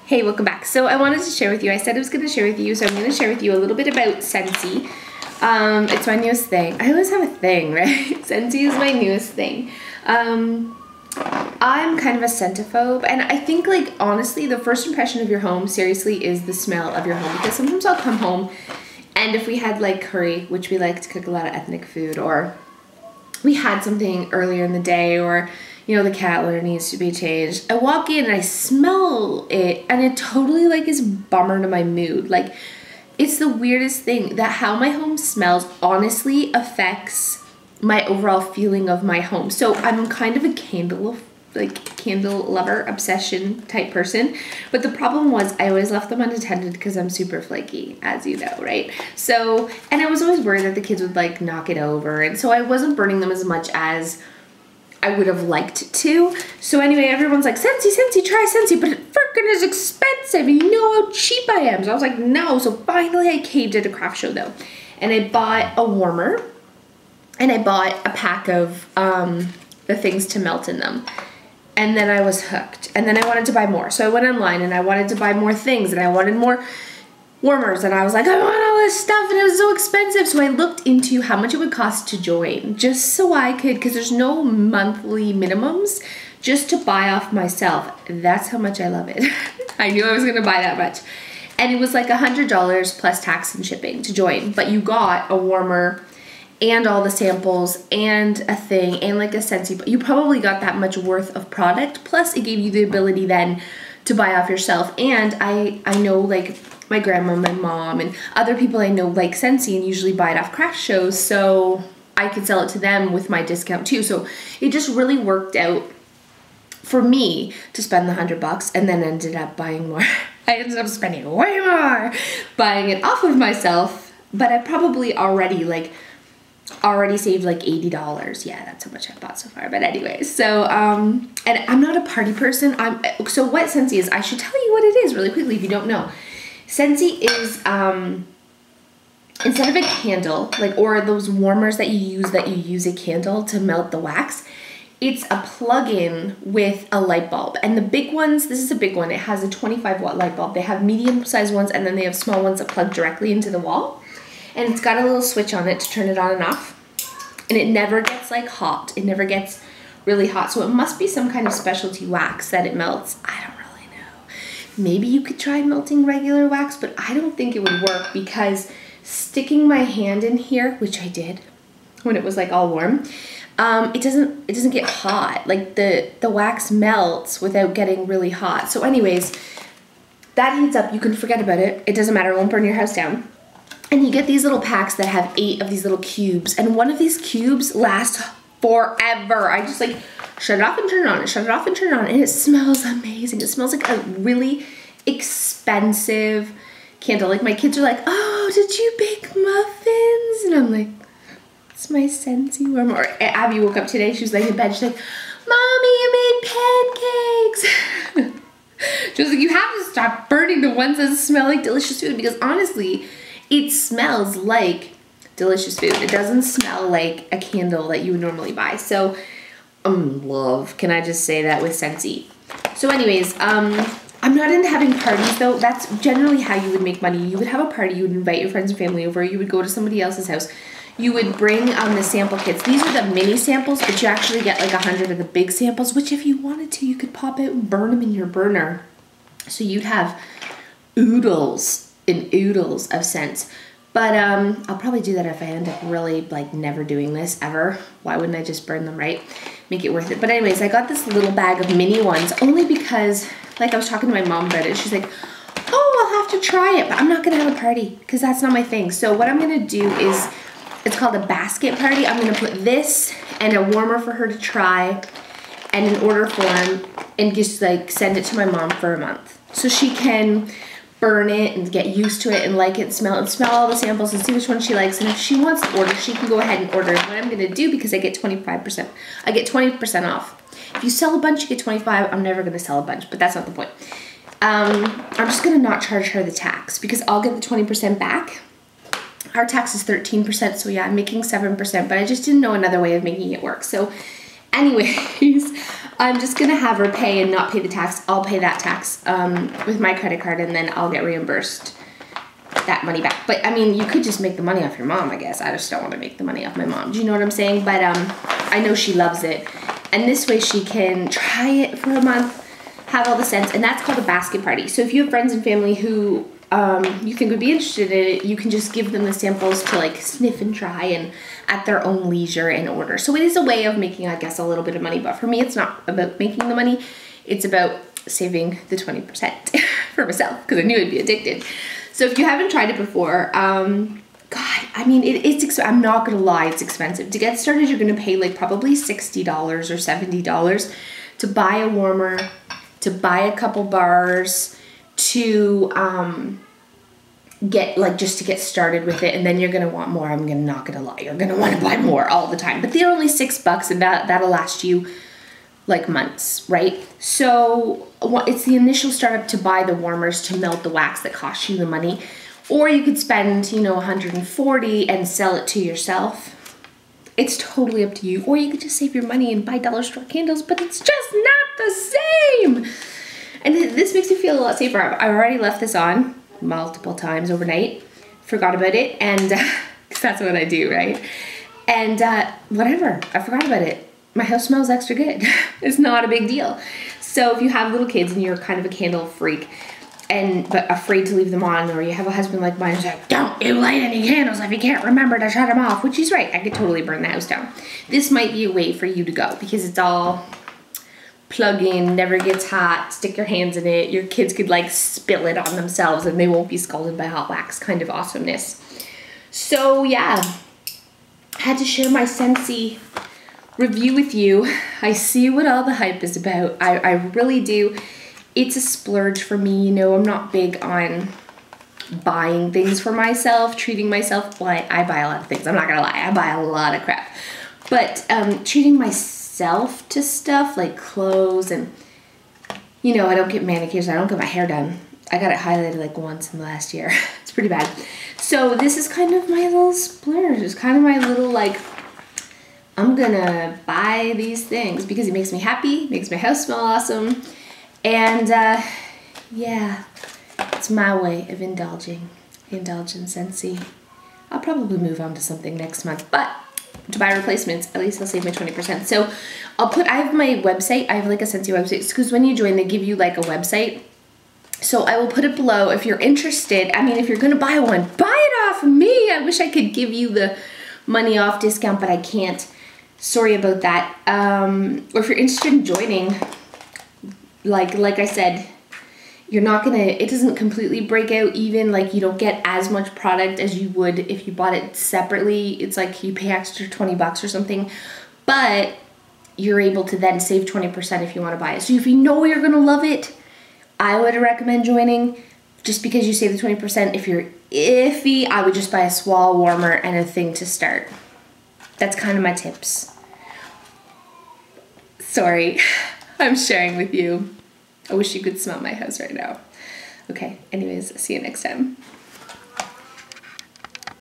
Hey, welcome back. So I wanted to share with you, I said I was going to share with you, so I'm going to share with you a little bit about Scentsy. It's my newest thing. I always have a thing, right? Scentsy is my newest thing. I'm kind of a scentophobe, and I think, like, honestly, the first impression of your home, seriously, is the smell of your home, because sometimes I'll come home, and if we had, like, curry, which we like to cook a lot of ethnic food, or we had something earlier in the day, or, you know, the cat litter needs to be changed, I walk in and I smell it, and it totally, like, is bummer to my mood. Like, it's the weirdest thing that how my home smells honestly affects my overall feeling of my home. So I'm kind of a candle lover, obsession type person. But the problem was I always left them unattended because I'm super flaky, as you know, right? So, and I was always worried that the kids would, like, knock it over. And so I wasn't burning them as much as I would have liked to. So anyway, everyone's like, Scentsy, try Scentsy, but it freaking is expensive, and you know how cheap I am. So I was like, no. So finally I caved at a craft show though. And I bought a warmer, and I bought a pack of the things to melt in them. And then I was hooked. And then I wanted to buy more. So I went online and I wanted to buy more things, and I wanted more warmers, and I was like, I want all this stuff, and it was so expensive. So I looked into how much it would cost to join, just so I could, because there's no monthly minimums, just to buy off myself. That's how much I love it. I knew I was gonna buy that much. And it was like $100 plus tax and shipping to join, but you got a warmer and all the samples and a thing and like a Scentsy, but you probably got that much worth of product, plus it gave you the ability then to buy off yourself. And I know, like, my grandma, my mom, and other people I know like Scentsy and usually buy it off craft shows, so I could sell it to them with my discount too. So it just really worked out for me to spend the $100, and then ended up buying more. I ended up spending way more buying it off of myself, but I probably already saved like $80. Yeah, that's how much I bought so far. But anyways, so and I'm not a party person. So what Scentsy is, I should tell you what it is really quickly if you don't know. Scentsy is, instead of a candle, like, or those warmers that you use a candle to melt the wax, it's a plug-in with a light bulb. And the big ones, this is a big one, it has a 25-watt light bulb. They have medium-sized ones, and then they have small ones that plug directly into the wall. And it's got a little switch on it to turn it on and off. And it never gets, like, hot. It never gets really hot. So it must be some kind of specialty wax that it melts. I don't really know. Maybe you could try melting regular wax, but I don't think it would work, because sticking my hand in here, which I did when it was, like, all warm, it doesn't get hot. Like, the wax melts without getting really hot. So anyways, that heats up. You can forget about it. It doesn't matter. It won't burn your house down. And you get these little packs that have 8 of these little cubes, and one of these cubes lasts forever. I just, like, shut it off and turn it on, shut it off and turn it on, and it smells amazing. It smells like a really expensive candle. Like, my kids are like, oh, did you bake muffins? And I'm like, it's my Scentsy warmer. Or Abby woke up today, she was laying in bed, she's like, Mommy, you made pancakes. She was like, you have to stop burning the ones that smell like delicious food, because honestly, it smells like delicious food. It doesn't smell like a candle that you would normally buy. So, love. Can I just say that with Scentsy? So anyways, I'm not into having parties though. That's generally how you would make money. You would have a party, you would invite your friends and family over, you would go to somebody else's house. You would bring the sample kits. These are the mini samples, but you actually get like 100 of the big samples, which if you wanted to, you could pop out and burn them in your burner. So you'd have oodles and oodles of scents. But I'll probably do that if I end up really, like, never doing this ever. Why wouldn't I just burn them, right? Make it worth it. But anyways, I got this little bag of mini ones only because, like, I was talking to my mom about it. She's like, oh, I'll have to try it, but I'm not gonna have a party because that's not my thing. So what I'm gonna do is, it's called a basket party. I'm gonna put this and a warmer for her to try and an order form, and just, like, send it to my mom for a month, so she can burn it and get used to it and like it, smell all the samples and see which one she likes. And if she wants to order, she can go ahead and order. And what I'm gonna do, because I get 25%, I get 20% off. If you sell a bunch, you get 25. I'm never gonna sell a bunch, but that's not the point. I'm just gonna not charge her the tax, because I'll get the 20% back. Our tax is 13%, so yeah, I'm making 7%, but I just didn't know another way of making it work. So anyways, I'm just gonna have her pay and not pay the tax. I'll pay that tax with my credit card, and then I'll get reimbursed that money back. But I mean, you could just make the money off your mom, I guess. I just don't want to make the money off my mom. Do you know what I'm saying? But I know she loves it. And this way she can try it for a month, have all the scents, and that's called a basket party. So if you have friends and family who you think would be interested in it, you can just give them the samples to like sniff and try and at their own leisure and order. So it is a way of making, I guess, a little bit of money, but for me, it's not about making the money. It's about saving the 20% for myself, because I knew I'd be addicted. So if you haven't tried it before, God, I mean, I'm not gonna lie, it's expensive. To get started, you're gonna pay like probably $60 or $70 to buy a warmer, to buy a couple bars, to just to get started with it, and then you're gonna want more. Not gonna lie, you're gonna wanna buy more all the time. But they're only $6 and that'll last you like months, right? So it's the initial startup to buy the warmers to melt the wax that costs you the money. Or you could spend, $140 and sell it to yourself. It's totally up to you. Or you could just save your money and buy dollar store candles, but it's just not the same. And this makes me feel a lot safer. I've already left this on multiple times overnight, forgot about it, and because that's what I do, right? And whatever, I forgot about it. My house smells extra good. It's not a big deal. So if you have little kids and you're kind of a candle freak, but afraid to leave them on, or you have a husband like mine who's like, don't you light any candles if you can't remember to shut them off, which is right, I could totally burn the house down. This might be a way for you to go, because it's all plug in, never gets hot, stick your hands in it, your kids could like spill it on themselves and they won't be scalded by hot wax kind of awesomeness. So yeah, had to share my Scentsy review with you. I see what all the hype is about. I really do. It's a splurge for me, I'm not big on buying things for myself, treating myself. Well, I buy a lot of things, I'm not gonna lie, I buy a lot of crap. But treating myself to stuff like clothes and, I don't get manicures, I don't get my hair done. I got it highlighted like once in the last year. It's pretty bad. So this is kind of my little splurge. It's kind of my little like, I'm gonna buy these things because it makes me happy, makes my house smell awesome. And yeah, it's my way of indulging in Scentsy. I'll probably move on to something next month, but to buy replacements, at least I'll save my 20%. So I have my website, I have like a Scentsy website. It's because when you join, they give you like a website. So I will put it below if you're interested. I mean, if you're gonna buy one, buy it off of me. I wish I could give you the money off discount, but I can't. Sorry about that. Or if you're interested in joining, like I said, it doesn't completely break out even, like you don't get as much product as you would if you bought it separately. It's like you pay extra $20 or something, but you're able to then save 20% if you want to buy it. So if you know you're gonna love it, I would recommend joining just because you save the 20%. If you're iffy, I would just buy a Swall warmer and a thing to start. That's kind of my tips. Sorry, I'm sharing with you. I wish you could smell my house right now. Okay, anyways, see you next time.